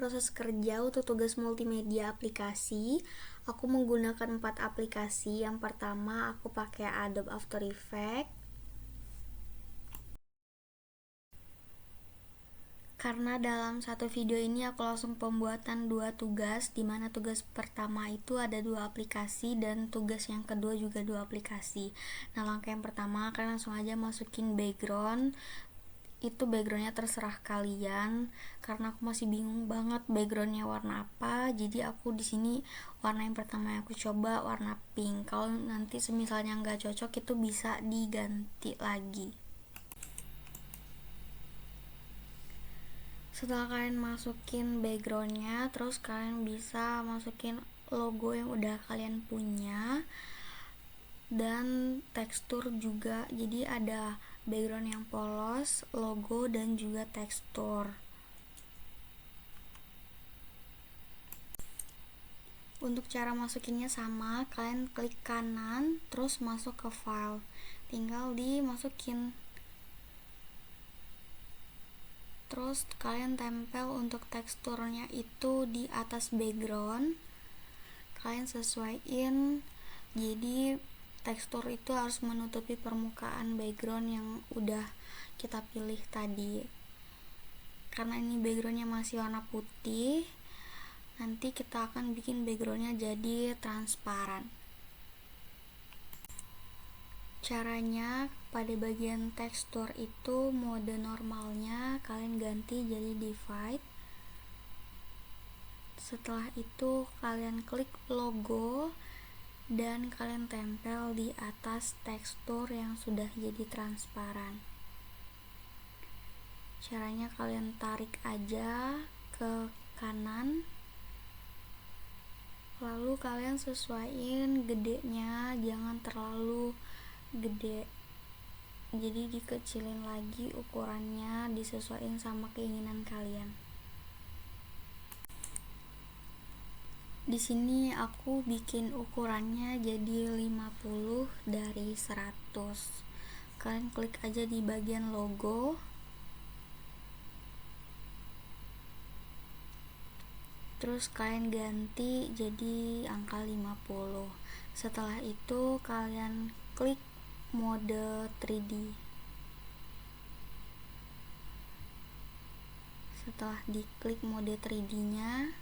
proses kerja untuk tugas multimedia aplikasi. Aku menggunakan 4 aplikasi. Yang pertama aku pakai Adobe After Effects. Karena dalam satu video ini aku langsung pembuatan 2 tugas, dimana tugas pertama itu ada 2 aplikasi dan tugas yang kedua juga 2 aplikasi. Nah, langkah yang pertama kalian langsung aja masukin background. Itu backgroundnya terserah kalian, karena aku masih bingung banget backgroundnya warna apa. Jadi aku di sini warna yang pertama yang aku coba warna pink. Kalau nanti semisalnya nggak cocok itu bisa diganti lagi. Setelah kalian masukin backgroundnya, terus kalian bisa masukin logo yang udah kalian punya dan tekstur juga. Jadi ada background yang polos, logo, dan juga tekstur. Untuk cara masukinnya sama, kalian klik kanan terus masuk ke file, tinggal dimasukin, terus kalian tempel untuk teksturnya itu di atas background. Kalian sesuaiin, jadi tekstur itu harus menutupi permukaan background yang udah kita pilih tadi. Karena ini backgroundnya masih warna putih, nanti kita akan bikin backgroundnya jadi transparan. Caranya, pada bagian tekstur itu mode normalnya kalian ganti jadi divide. Setelah itu kalian klik logo dan kalian tempel di atas tekstur yang sudah jadi transparan. Caranya kalian tarik aja ke kanan, lalu kalian sesuaiin gedenya, jangan terlalu gede, jadi dikecilin lagi ukurannya, disesuaikan sama keinginan kalian. Di sini aku bikin ukurannya jadi 50 dari 100. Kalian klik aja di bagian logo, terus kalian ganti jadi angka 50. Setelah itu kalian klik mode 3D. Setelah diklik mode 3D nya,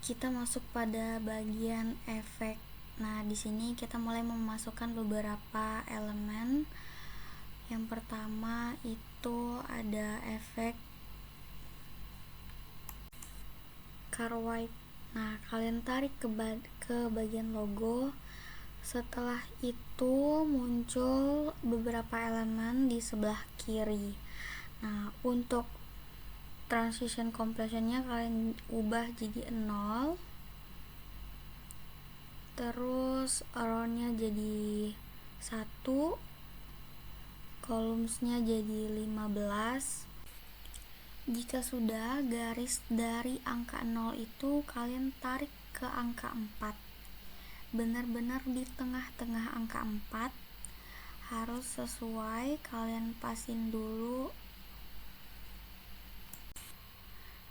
kita masuk pada bagian efek. Nah, di sini kita mulai memasukkan beberapa elemen. Yang pertama itu ada efek car wipe. Nah, kalian tarik ke bagian logo. Setelah itu muncul beberapa elemen di sebelah kiri. Nah, untuk transition completionnya kalian ubah jadi 0, terus arrow-nya jadi 1, columns-nya jadi 15. Jika sudah, garis dari angka 0 itu kalian tarik ke angka 4, benar-benar di tengah-tengah angka 4, harus sesuai, kalian pasin dulu.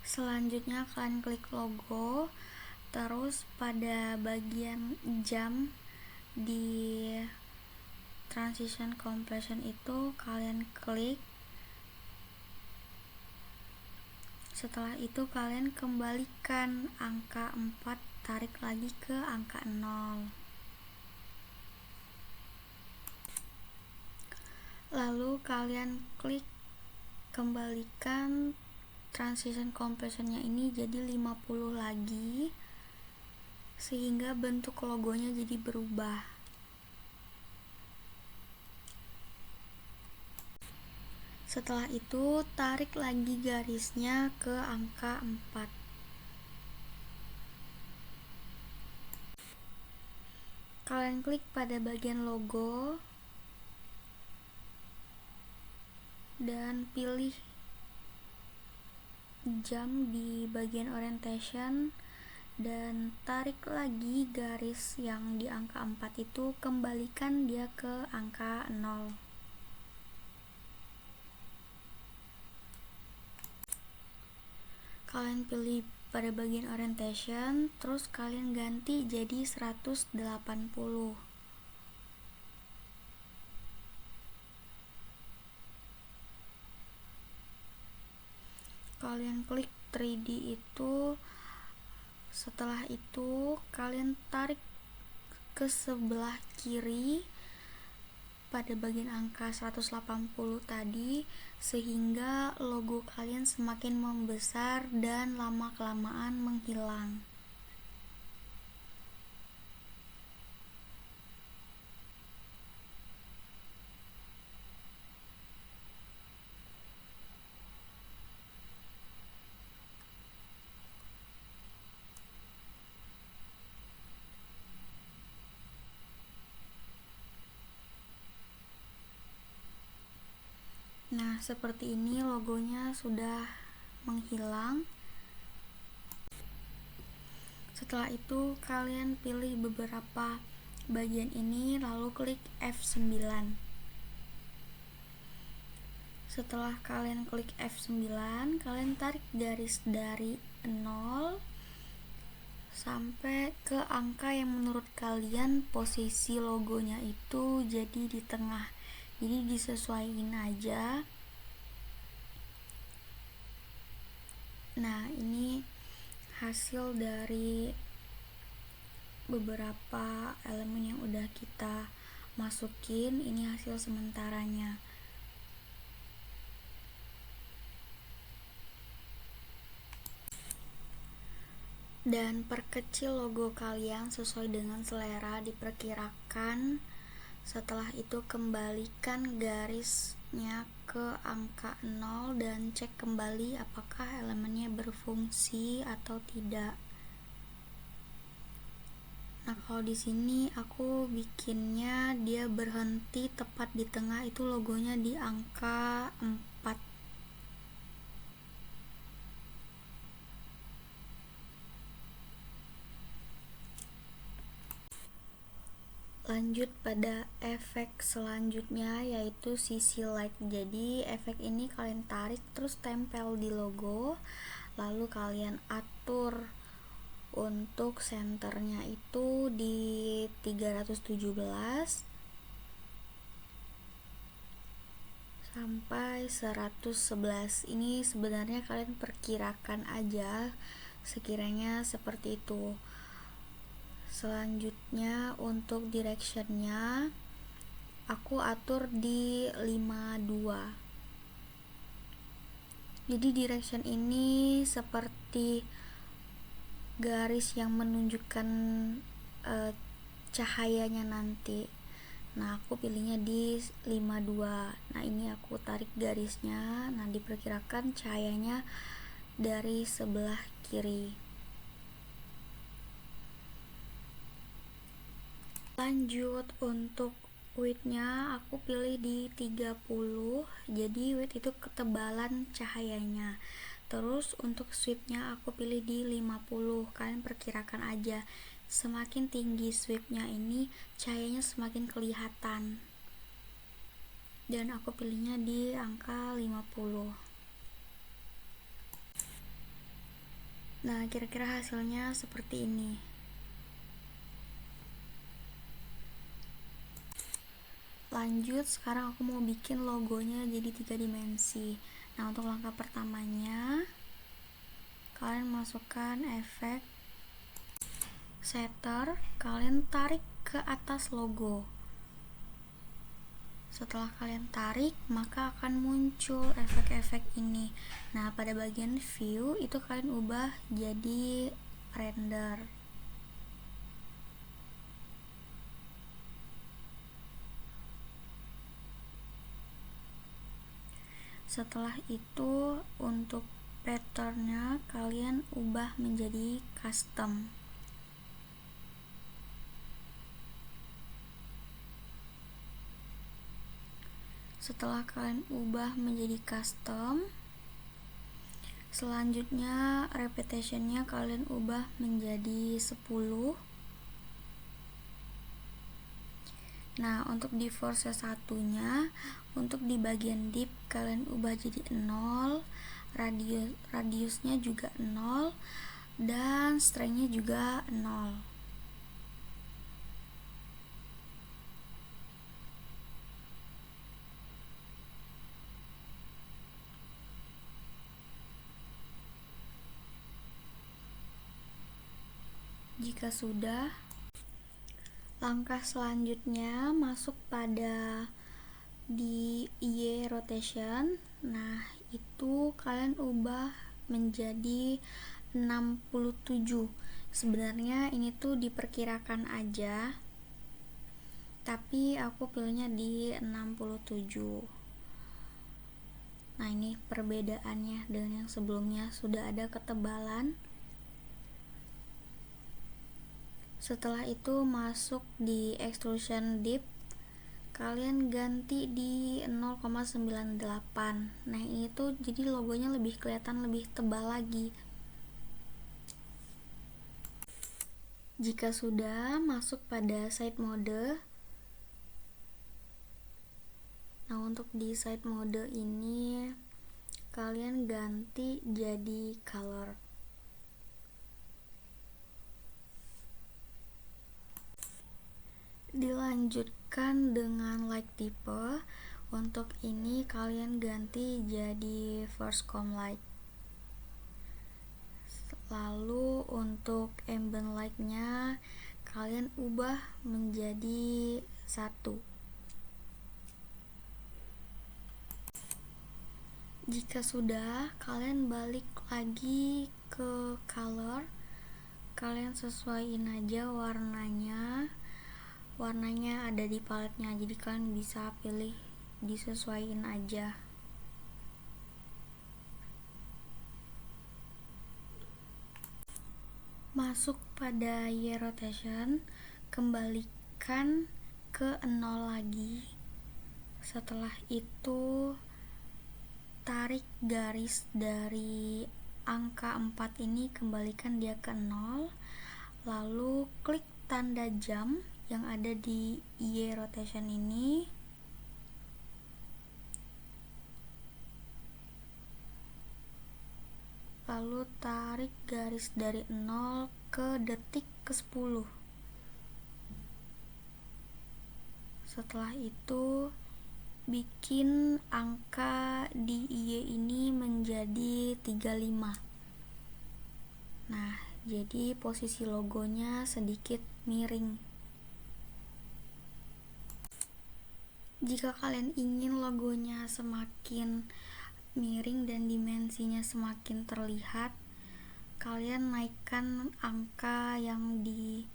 Selanjutnya kalian klik logo, terus pada bagian jam di transition completion itu kalian klik. Setelah itu kalian kembalikan angka 4, tarik lagi ke angka 0. Lalu kalian klik kembalikan transition completionnya ini jadi 50 lagi, sehingga bentuk logonya jadi berubah. Setelah itu tarik lagi garisnya ke angka 4. Kalian klik pada bagian logo dan pilih jam di bagian orientation dan tarik lagi garis yang di angka 4 itu, kembalikan dia ke angka 0. kalian pilih pada bagian orientation, terus kalian ganti jadi 180. Kalian klik 3D itu, setelah itu kalian tarik ke sebelah kiri pada bagian angka 180 tadi, sehingga logo kalian semakin membesar dan lama-kelamaan menghilang. Nah, seperti ini logonya sudah menghilang. Setelah itu kalian pilih beberapa bagian ini lalu klik F9. Setelah kalian klik F9, kalian tarik garis dari 0 sampai ke angka yang menurut kalian posisi logonya itu jadi di tengah. Jadi disesuaikan aja. Nah, ini hasil dari beberapa elemen yang udah kita masukin. Ini hasil sementaranya. Dan perkecil logo kalian sesuai dengan selera diperkirakan. Setelah itu kembalikan garisnya ke angka 0 dan cek kembali apakah elemennya berfungsi atau tidak. Nah, kalau di sini aku bikinnya dia berhenti tepat di tengah, itu logonya di angka 4. Lanjut pada efek selanjutnya, yaitu sisi light. Jadi efek ini kalian tarik terus tempel di logo, lalu kalian atur untuk senternya itu di 317 sampai 111. Ini sebenarnya kalian perkirakan aja sekiranya seperti itu. Selanjutnya untuk directionnya aku atur di 52. Jadi direction ini seperti garis yang menunjukkan cahayanya nanti. Nah, aku pilihnya di 52. Nah, ini aku tarik garisnya. Nah, diperkirakan cahayanya dari sebelah kiri. Lanjut untuk width-nya aku pilih di 30. Jadi width itu ketebalan cahayanya. Terus untuk sweep-nya aku pilih di 50. Kalian perkirakan aja, semakin tinggi sweep-nya ini cahayanya semakin kelihatan. Dan aku pilihnya di angka 50. Nah, kira-kira hasilnya seperti ini. Lanjut, sekarang aku mau bikin logonya jadi 3 dimensi. Nah, untuk langkah pertamanya kalian masukkan efek setter, kalian tarik ke atas logo. Setelah kalian tarik, maka akan muncul efek-efek ini. Nah, pada bagian view itu kalian ubah jadi render. Setelah itu untuk patternnya kalian ubah menjadi custom. Setelah kalian ubah menjadi custom, selanjutnya repetitionnya kalian ubah menjadi 10. Nah, untuk di force satunya, untuk di bagian deep kalian ubah jadi 0, radiusnya juga 0 dan strength-nya juga 0. Jika sudah, langkah selanjutnya masuk pada di Y rotation. Nah, itu kalian ubah menjadi 67. Sebenarnya ini tuh diperkirakan aja, tapi aku pilihnya di 67. Nah, ini perbedaannya dengan yang sebelumnya. Sudah ada ketebalan. Setelah itu masuk di extrusion dip, kalian ganti di 0,98. Nah, ini tuh jadi logonya lebih kelihatan, lebih tebal lagi. Jika sudah, masuk pada side mode. Nah, untuk di side mode ini kalian ganti jadi color. Dilanjutkan dengan light type. Untuk ini kalian ganti jadi first com light. Lalu untuk ambient light-nya kalian ubah menjadi 1. Jika sudah, kalian balik lagi ke color. Kalian sesuaiin aja warnanya. Warnanya ada di paletnya, jadi kalian bisa pilih, disesuaiin aja. Masuk pada Y rotation, kembalikan ke 0 lagi. Setelah itu tarik garis dari angka 4 ini, kembalikan dia ke 0. Lalu klik tanda jam yang ada di Y rotation ini. Lalu tarik garis dari 0 ke detik ke 10. Setelah itu bikin angka di Y ini menjadi 35. Nah, jadi posisi logonya sedikit miring. Jika kalian ingin logonya semakin miring dan dimensinya semakin terlihat, kalian naikkan angka yang di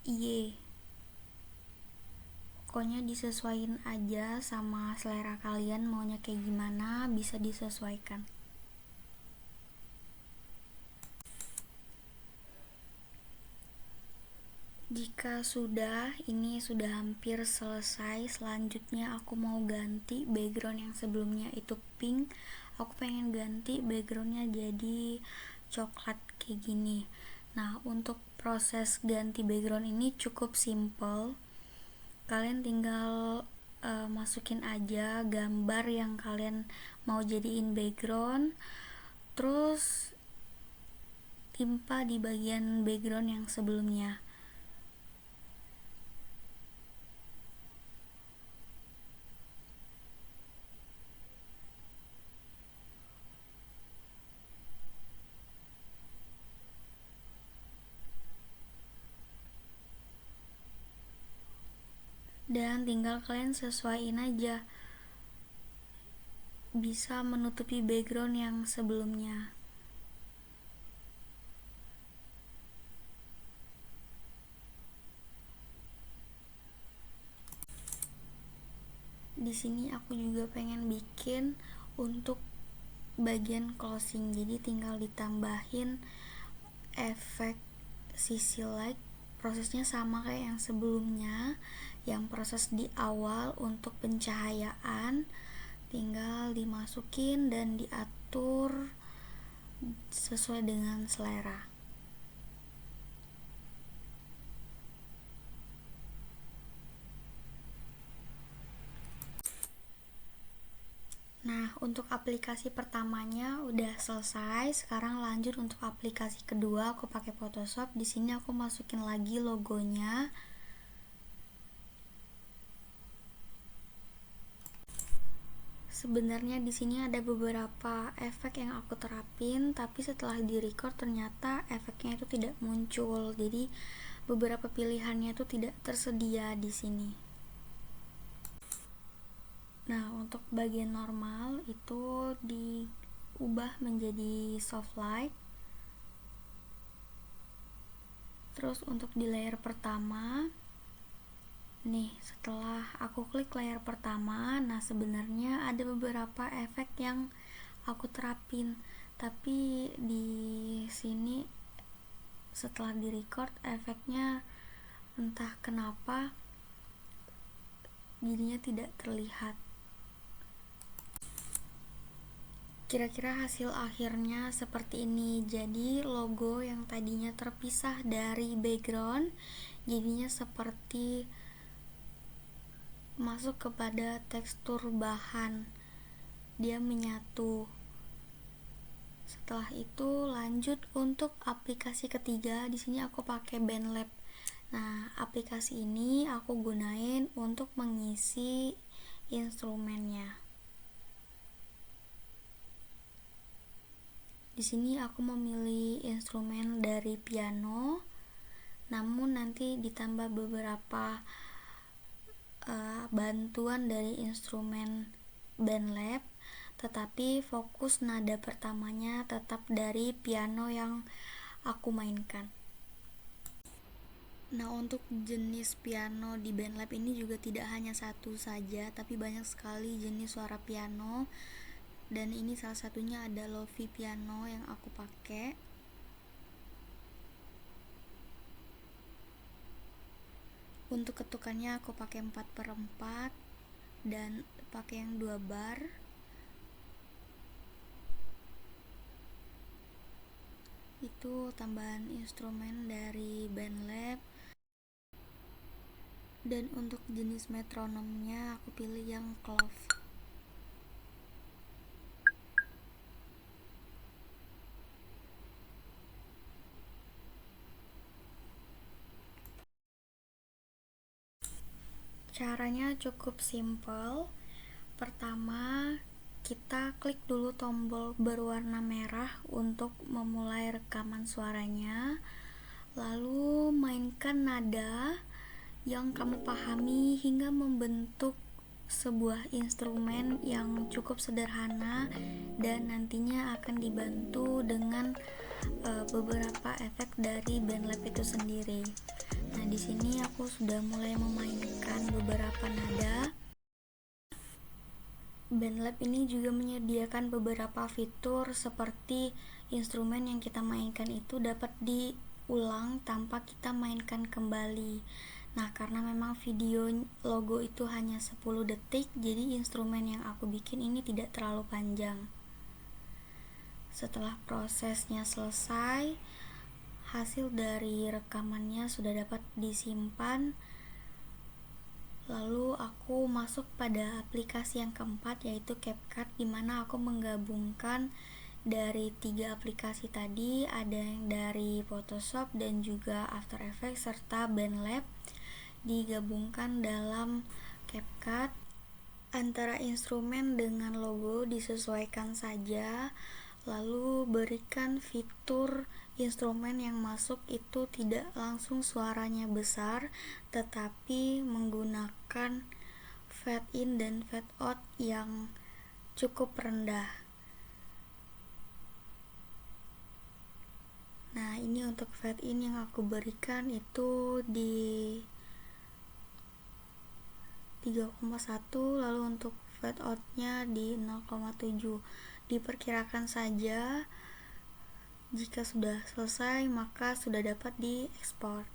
Y. Pokoknya disesuaikan aja sama selera kalian, maunya kayak gimana bisa disesuaikan. Jika sudah, ini sudah hampir selesai. Selanjutnya aku mau ganti background yang sebelumnya itu pink. Aku pengen ganti backgroundnya jadi coklat kayak gini. Nah, untuk proses ganti background ini cukup simple. Kalian tinggal masukin aja gambar yang kalian mau jadiin background, terus timpa di bagian background yang sebelumnya. Dan tinggal kalian sesuaiin aja, bisa menutupi background yang sebelumnya. Di sini aku juga pengen bikin untuk bagian closing, jadi tinggal ditambahin efek sisi light. Prosesnya sama kayak yang sebelumnya. Yang proses di awal untuk pencahayaan tinggal dimasukin dan diatur sesuai dengan selera. Nah, Untuk aplikasi pertamanya udah selesai. Sekarang lanjut untuk aplikasi kedua, aku pakai Photoshop. Di sini aku masukin lagi logonya. Sebenarnya di sini ada beberapa efek yang aku terapin, tapi setelah di-record ternyata efeknya itu tidak muncul. Jadi beberapa pilihannya itu tidak tersedia di sini. Nah, untuk bagian normal itu diubah menjadi soft light. Terus untuk di layer pertama, nih, setelah aku klik layer pertama, nah sebenarnya ada beberapa efek yang aku terapin, tapi di sini setelah di record efeknya entah kenapa jadinya tidak terlihat. Kira-kira hasil akhirnya seperti ini. Jadi logo yang tadinya terpisah dari background jadinya seperti masuk kepada tekstur bahan, dia menyatu. Setelah itu lanjut untuk aplikasi ketiga. Di sini aku pakai BandLab. Nah, aplikasi ini aku gunain untuk mengisi instrumennya. Di sini aku memilih instrumen dari piano, namun nanti ditambah beberapa bantuan dari instrumen BandLab, tetapi fokus nada pertamanya tetap dari piano yang aku mainkan. Nah, untuk jenis piano di BandLab ini juga tidak hanya satu saja, tapi banyak sekali jenis suara piano, dan ini salah satunya ada Lofi piano yang aku pakai. Untuk ketukannya aku pakai 4/4 dan pakai yang 2 bar. Itu tambahan instrumen dari BandLab. Dan untuk jenis metronomnya aku pilih yang clove. Caranya cukup simple. Pertama, kita klik dulu tombol berwarna merah untuk memulai rekaman suaranya. Lalu mainkan nada yang kamu pahami hingga membentuk sebuah instrumen yang cukup sederhana dan nantinya akan dibantu dengan beberapa efek dari BandLab itu sendiri. Nah, di sini aku sudah mulai memainkan beberapa nada. BandLab ini juga menyediakan beberapa fitur seperti instrumen yang kita mainkan itu dapat diulang tanpa kita mainkan kembali. Nah, karena memang video logo itu hanya 10 detik, jadi instrumen yang aku bikin ini tidak terlalu panjang. Setelah prosesnya selesai, hasil dari rekamannya sudah dapat disimpan. Lalu aku masuk pada aplikasi yang keempat, yaitu CapCut, dimana aku menggabungkan dari 3 aplikasi tadi, ada yang dari Photoshop dan juga After Effects serta BandLab, digabungkan dalam CapCut. Antara instrumen dengan logo disesuaikan saja, lalu berikan fitur instrumen yang masuk itu tidak langsung suaranya besar, tetapi menggunakan fade in dan fade out yang cukup rendah. Nah, ini untuk fade in yang aku berikan itu di 3,1, lalu untuk fade out-nya di 0,7. Diperkirakan saja. Jika sudah selesai, maka sudah dapat diekspor.